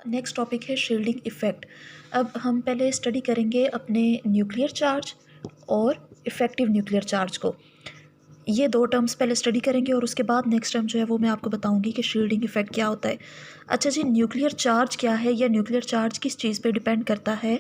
Next topic है shielding effect. अब हम पहले स्टडी करेंगे अपने न्यूक्लियर चार्ज और इफ़ेक्टिव न्यूक्लियर चार्ज को। ये दो टर्म्स पहले स्टडी करेंगे और उसके बाद नेक्स्ट टर्म जो है वो मैं आपको बताऊंगी कि शील्डिंग इफ़ेक्ट क्या होता है। अच्छा जी, न्यूक्लियर चार्ज क्या है या न्यूक्लियर चार्ज किस चीज़ पे डिपेंड करता है?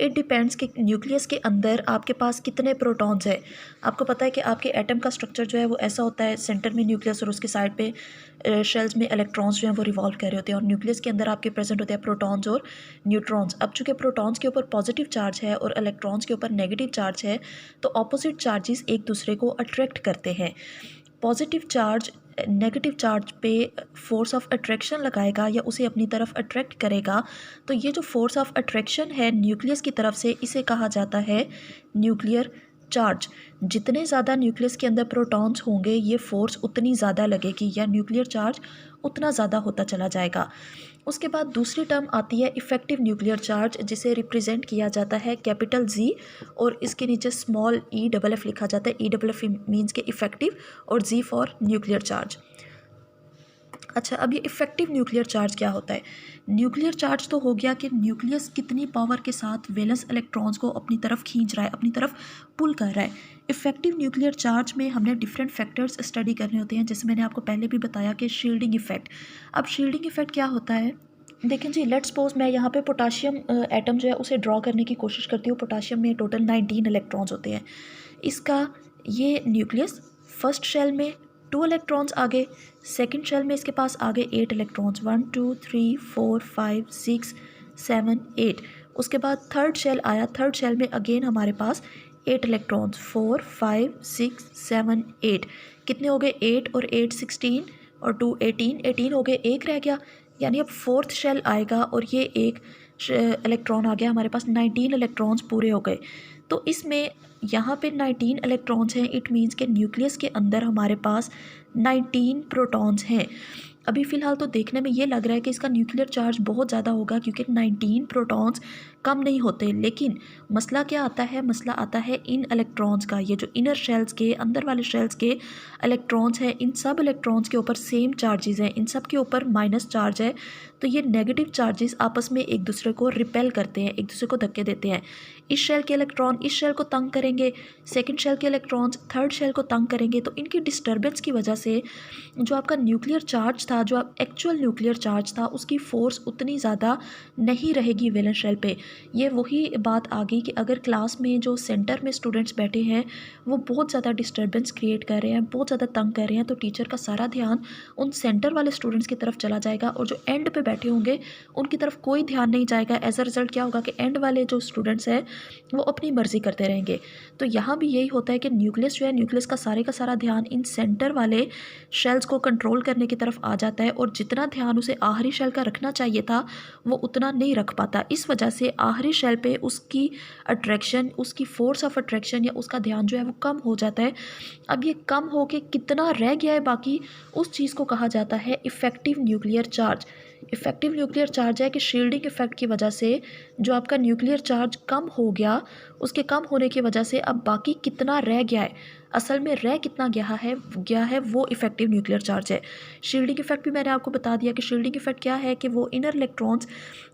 इट डिपेंड्स कि न्यूक्लियस के अंदर आपके पास कितने प्रोटॉन्स है। आपको पता है कि आपके एटम का स्ट्रक्चर जो है वो ऐसा होता है, सेंटर में न्यूक्लियस और उसके साइड पे शेल्स में इलेक्ट्रॉन्स जो हैं वो रिवॉल्व कर रहे होते हैं, और न्यूक्लियस के अंदर आपके प्रेजेंट होते हैं प्रोटॉन्स और न्यूट्रॉन्स। अब चूँकि प्रोटॉन्स के ऊपर पॉजिटिव चार्ज है और इलेक्ट्रॉन्स के ऊपर नेगेटिव चार्ज है, तो ऑपोजिट चार्जेस एक दूसरे को अट्रैक्ट करते हैं। पॉजिटिव चार्ज नेगेटिव चार्ज पे फोर्स ऑफ अट्रैक्शन लगाएगा या उसे अपनी तरफ अट्रैक्ट करेगा, तो ये जो फोर्स ऑफ अट्रैक्शन है न्यूक्लियस की तरफ से, इसे कहा जाता है न्यूक्लियर चार्ज। जितने ज़्यादा न्यूक्लियस के अंदर प्रोटॉन्स होंगे ये फोर्स उतनी ज़्यादा लगेगी या न्यूक्लियर चार्ज उतना ज़्यादा होता चला जाएगा। उसके बाद दूसरी टर्म आती है इफ़ेक्टिव न्यूक्लियर चार्ज, जिसे रिप्रेजेंट किया जाता है कैपिटल जी और इसके नीचे स्मॉल ई डबल एफ लिखा जाता है। ई डबल एफ मीन्स के इफ़ेक्टिव और जी फॉर न्यूक्लियर चार्ज। अच्छा, अब ये इफ़ेक्टिव न्यूक्लियर चार्ज क्या होता है? न्यूक्लियर चार्ज तो हो गया कि न्यूक्लियस कितनी पावर के साथ वैलेंस इलेक्ट्रॉन्स को अपनी तरफ खींच रहा है, अपनी तरफ पुल कर रहा है। इफ़ेक्टिव न्यूक्लियर चार्ज में हमने डिफरेंट फैक्टर्स स्टडी करने होते हैं, जैसे मैंने आपको पहले भी बताया कि शील्डिंग इफ़ेक्ट। अब शील्डिंग इफ़ेक्ट क्या होता है? देखें जी, लेट्स सपोज मैं यहाँ पे पोटाशियम एटम जो है उसे ड्रॉ करने की कोशिश करती हूँ। पोटाशियम में टोटल 19 इलेक्ट्रॉन्स होते हैं। इसका ये न्यूक्लियस, फर्स्ट शेल में 2 इलेक्ट्रॉन्स आगे, सेकंड शेल में इसके पास आगे 8 इलेक्ट्रॉन्स, 1 2 3 4 5 6 7 8। उसके बाद थर्ड शेल आया, थर्ड शेल में अगेन हमारे पास 8 इलेक्ट्रॉन्स, 4 5 6 7 8। कितने हो गए? 8 और 8 16 और 2 18। 18 हो गए, एक रह गया। यानी अब फोर्थ शेल आएगा और ये एक इलेक्ट्रॉन आ गया, हमारे पास 19 इलेक्ट्रॉन्स पूरे हो गए। तो इसमें यहाँ पे 19 इलेक्ट्रॉन्स हैं, इट मीन्स के न्यूक्लियस के अंदर हमारे पास 19 प्रोटॉन्स हैं। अभी फ़िलहाल तो देखने में ये लग रहा है कि इसका न्यूक्लियर चार्ज बहुत ज़्यादा होगा क्योंकि 19 प्रोटॉन्स कम नहीं होते, लेकिन मसला क्या आता है? मसला आता है इन इलेक्ट्रॉन्स का। ये जो इनर शेल्स के अंदर वाले शेल्स के इलेक्ट्रॉन्स हैं, इन सब इलेक्ट्रॉन्स के ऊपर सेम चार्जेस हैं, इन सब के ऊपर माइनस चार्ज है। तो ये नेगेटिव चार्जेस आपस में एक दूसरे को रिपेल करते हैं, एक दूसरे को धक्के देते हैं। इस शेल के इलेक्ट्रॉन इस शेल को तंग करेंगे, सेकंड शेल के इलेक्ट्रॉन्स थर्ड शेल को तंग करेंगे। तो इनकी डिस्टर्बेंस की वजह से जो आपका न्यूक्लियर चार्ज था, जो आप एक्चुअल न्यूक्लियर चार्ज था, उसकी फ़ोर्स उतनी ज़्यादा नहीं रहेगी वैलेंस शेल पे। ये वही बात आ गई कि अगर क्लास में जो सेंटर में स्टूडेंट्स बैठे हैं वो बहुत ज़्यादा डिस्टर्बेंस क्रिएट कर रहे हैं, बहुत ज़्यादा तंग कर रहे हैं, तो टीचर का सारा ध्यान उन सेंटर वाले स्टूडेंट्स की तरफ चला जाएगा और जो एंड पे बैठे होंगे उनकी तरफ कोई ध्यान नहीं जाएगा। एज अ रिज़ल्ट क्या होगा कि एंड वाले जो स्टूडेंट्स हैं वो अपनी मर्ज़ी करते रहेंगे। तो यहाँ भी यही होता है कि न्यूक्लियस जो है, न्यूक्लियस का सारा ध्यान इन सेंटर वाले शेल्स को कंट्रोल करने की तरफ आ जाता है, और जितना ध्यान उसे आखिरी शेल का रखना चाहिए था वो उतना नहीं रख पाता। इस वजह से आखिरी शेल पे उसकी अट्रैक्शन, उसकी फोर्स ऑफ अट्रैक्शन या उसका ध्यान जो है वो कम हो जाता है। अब ये कम हो के कितना रह गया है बाकी, उस चीज़ को कहा जाता है effective nuclear charge. Effective nuclear charge है कि शील्डिंग इफ़ेक्ट की वजह से जो आपका न्यूक्लियर चार्ज कम हो गया, उसके कम होने की वजह से अब बाकी कितना रह गया है, असल में रह कितना गया है वो इफ़ेक्टिव न्यूक्लियर चार्ज है। शील्डिंग इफ़ेक्ट भी मैंने आपको बता दिया कि शील्डिंग इफ़ेक्ट क्या है, कि वो इनर इलेक्ट्रॉन्स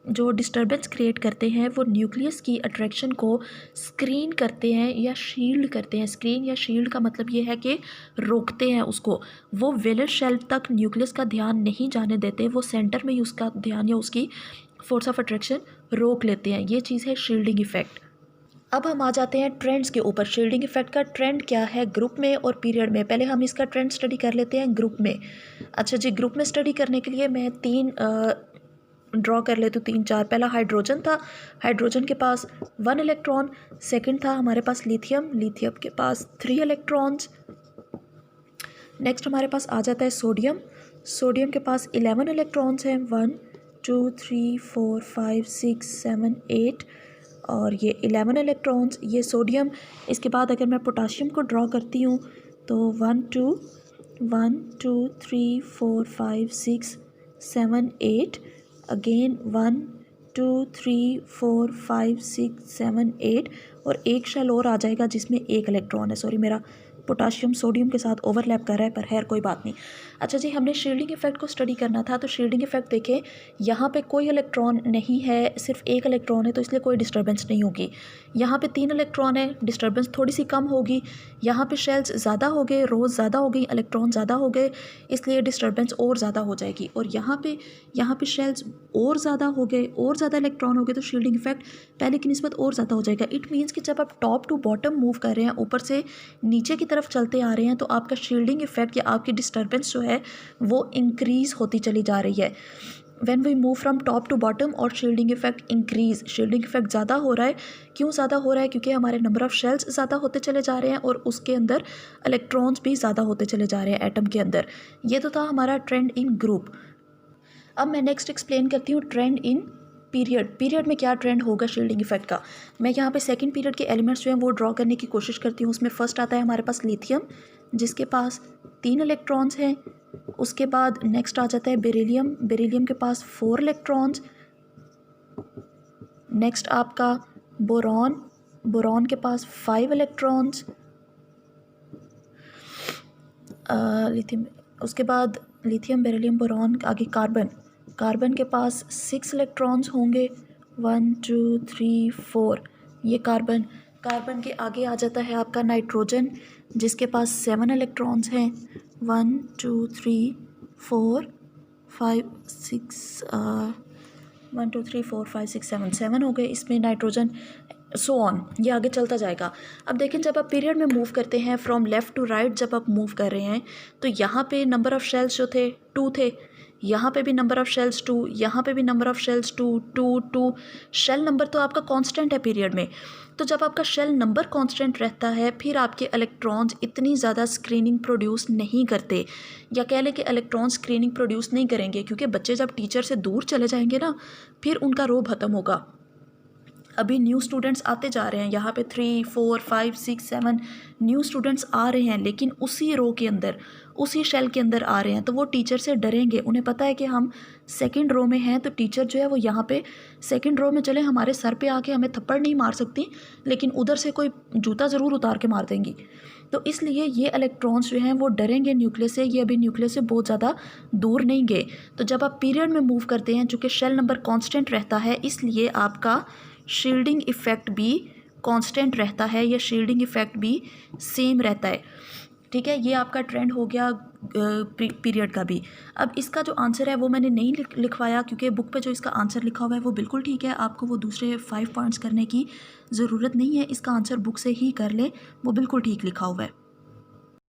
जो डिस्टर्बेंस क्रिएट करते हैं वो न्यूक्लियस की अट्रैक्शन को स्क्रीन करते हैं या शील्ड करते हैं। स्क्रीन या शील्ड का मतलब ये है कि रोकते हैं उसको, वो वैलेंस शेल तक न्यूक्लियस का ध्यान नहीं जाने देते, वो सेंटर में ही उसका ध्यान या उसकी फोर्स ऑफ अट्रैक्शन रोक लेते हैं। ये चीज़ है शील्डिंग इफ़ेक्ट। अब हम आ जाते हैं ट्रेंड्स के ऊपर। शील्डिंग इफ़ेक्ट का ट्रेंड क्या है ग्रुप में और पीरियड में? पहले हम इसका ट्रेंड स्टडी कर लेते हैं ग्रुप में। अच्छा जी, ग्रुप में स्टडी करने के लिए मैं तीन ड्रॉ कर लेती हूँ, 3 4। पहला हाइड्रोजन था, हाइड्रोजन के पास 1 इलेक्ट्रॉन। सेकंड था हमारे पास लिथियम, लिथियम के पास 3 इलेक्ट्रॉन्स। नेक्स्ट हमारे पास आ जाता है सोडियम, सोडियम के पास 11 इलेक्ट्रॉन्स हैं, 1 2 3 4 5 6 7 8 और ये 11 इलेक्ट्रॉन्स, ये सोडियम। इसके बाद अगर मैं पोटाशियम को ड्रॉ करती हूँ तो 1 2 3 4 5 6 7 8, अगेन 1 2 3 4 5 6 7 8 और एक शेल और आ जाएगा जिसमें 1 इलेक्ट्रॉन है। सॉरी, मेरा पोटाशियम सोडियम के साथ ओवरलैप कर रहा है, पर खैर कोई बात नहीं। अच्छा जी, हमने शील्डिंग इफेक्ट को स्टडी करना था, तो शील्डिंग इफेक्ट देखें, यहाँ पे कोई इलेक्ट्रॉन नहीं है, सिर्फ एक इलेक्ट्रॉन है, तो इसलिए कोई डिस्टर्बेंस नहीं होगी। यहाँ पे 3 इलेक्ट्रॉन है, डिस्टर्बेंस थोड़ी सी कम होगी। यहाँ पे शेल्स ज़्यादा हो गए, रोज ज़्यादा हो गई, इलेक्ट्रॉन ज़्यादा हो गए, इसलिए डिस्टर्बेंस और ज़्यादा हो जाएगी। और यहाँ पे शेल्स और ज़्यादा हो गए, और ज़्यादा इलेक्ट्रॉन हो गए, तो शील्डिंग इफेक्ट पहले की निस्बत और ज़्यादा हो जाएगा। इट मीन्स कि जब आप टॉप टू बॉटम मूव कर रहे हैं, ऊपर से नीचे की तरफ चलते आ रहे हैं, तो आपका शील्डिंग इफेक्ट या आपकी डिस्टर्बेंस जो है वो इंक्रीज़ होती चली जा रही है। When we move from top to bottom और shielding effect increase, shielding effect ज़्यादा हो रहा है। क्यों ज़्यादा हो रहा है? क्योंकि हमारे नंबर ऑफ़ शेल्स ज़्यादा होते चले जा रहे हैं और उसके अंदर इलेक्ट्रॉन्स भी ज़्यादा होते चले जा रहे हैं एटम के अंदर। ये तो था हमारा ट्रेंड इन ग्रुप। अब मैं नेक्स्ट एक्सप्लेन करती हूँ ट्रेंड इन पीरियड। पीरियड में क्या ट्रेंड होगा शील्डिंग इफेक्ट का। मैं यहाँ पे सेकंड पीरियड के एलिमेंट्स जो हैं वो ड्रॉ करने की कोशिश करती हूँ। उसमें फर्स्ट आता है हमारे पास लिथियम, जिसके पास 3 इलेक्ट्रॉन्स हैं। उसके बाद नेक्स्ट आ जाता है बेरिलियम, बेरिलियम के पास 4 इलेक्ट्रॉन्स। नेक्स्ट आपका बोरॉन, बोरॉन के पास 5 इलेक्ट्रॉन्स। लिथियम, उसके बाद लिथियम, बेरिलियम, बोरॉन, आगे कार्बन, कार्बन के पास 6 इलेक्ट्रॉन्स होंगे, 1 2 3 4, ये कार्बन। कार्बन के आगे आ जाता है आपका नाइट्रोजन, जिसके पास 7 इलेक्ट्रॉन्स हैं, 1 2 3 4 5 6 1 2 3 4 5 6 7, 7 हो गए इसमें नाइट्रोजन, सो ऑन, ये आगे चलता जाएगा। अब देखें, जब आप पीरियड में मूव करते हैं फ्रॉम लेफ़्ट टू राइट, जब आप मूव कर रहे हैं, तो यहाँ पे नंबर ऑफ़ शेल्स जो थे 2 थे, यहाँ पे भी नंबर ऑफ़ शेल्स 2, यहाँ पे भी number of shells 2 2 2। Shell number तो आपका कांस्टेंट है पीरियड में। तो जब आपका शेल नंबर कांस्टेंट रहता है, फिर आपके इलेक्ट्रॉन्स इतनी ज़्यादा स्क्रीनिंग प्रोड्यूस नहीं करते, या कह लें कि इलेक्ट्रॉन स्क्रीनिंग प्रोड्यूस नहीं करेंगे, क्योंकि बच्चे जब टीचर से दूर चले जाएंगे ना, फिर उनका रो ख़त्म होगा। अभी न्यू स्टूडेंट्स आते जा रहे हैं, यहाँ पे 3 4 5 6 7 न्यू स्टूडेंट्स आ रहे हैं, लेकिन उसी रो के अंदर, उसी शेल के अंदर आ रहे हैं, तो वो टीचर से डरेंगे। उन्हें पता है कि हम सेकंड रो में हैं, तो टीचर जो है वो यहाँ पे सेकंड रो में चले हमारे सर पे आके हमें थप्पड़ नहीं मार सकती, लेकिन उधर से कोई जूता ज़रूर उतार के मार देंगी। तो इसलिए ये इलेक्ट्रॉन्स जो हैं वो डरेंगे न्यूक्लियस से, ये अभी न्यूक्लियस से बहुत ज़्यादा दूर नहीं गए। तो जब आप पीरियड में मूव करते हैं, चूँकि शेल नंबर कांस्टेंट रहता है, इसलिए आपका शील्डिंग इफ़ेक्ट भी कांस्टेंट रहता है, या शील्डिंग इफ़ेक्ट भी सेम रहता है। ठीक है, ये आपका ट्रेंड हो गया पीरियड का भी। अब इसका जो आंसर है वो मैंने नहीं लिखवाया, क्योंकि बुक पे जो इसका आंसर लिखा हुआ है वो बिल्कुल ठीक है, आपको वो दूसरे 5 पॉइंट्स करने की ज़रूरत नहीं है। इसका आंसर बुक से ही कर लें, वो बिल्कुल ठीक लिखा हुआ है।